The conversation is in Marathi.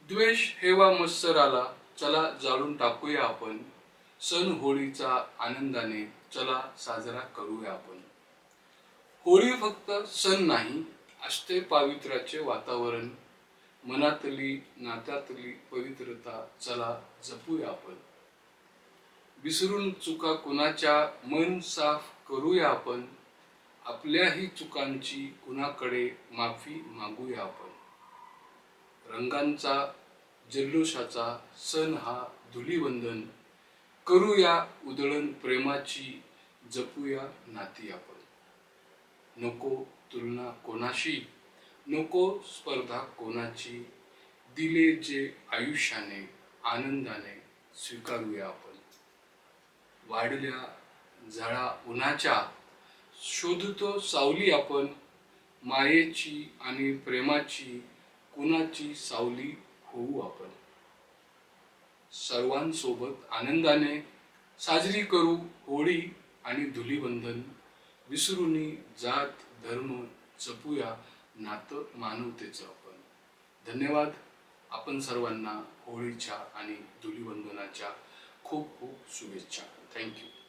द्वेष हेवा मत्सराला चला जाळून टाकूया आपण, सण होळीचा आनंदाने चला साजरा करूया आपण। होळी फक्त सण नाही, असते पावित्र्याचे वातावरण, मनातली नात्यातली पवित्रता चला जपूया आपण। विसरून चुका कुणाच्या मन साफ करूया आपण, आपल्याही चुकांची कुणाकडे माफी मागूया आपण। रंगांचा जल्लोषाचा सण हा धुलीवंदन, करूया उधळण प्रेमाची, जपूया नाती आपण। नको तुलना कोणाशी, नको स्पर्धा कोणाची, दिले जे आयुष्याने आनंदाने स्वीकारूया आपण। वाढल्या झळा उन्हाच्या शोधतो सावली आपण, मायेची आणि प्रेमाची कुणाची सावली होऊ आपण। सर्वांसोबत आनंदाने साजरी करू होळी आणि धुलीवंदन, विसरूनी जात धर्म जपूया नातं मानवतेचं आपण। धन्यवाद। आपण सर्वांना होळीच्या आणि धुलीवंदनाच्या खूप खूप शुभेच्छा। थँक्यू।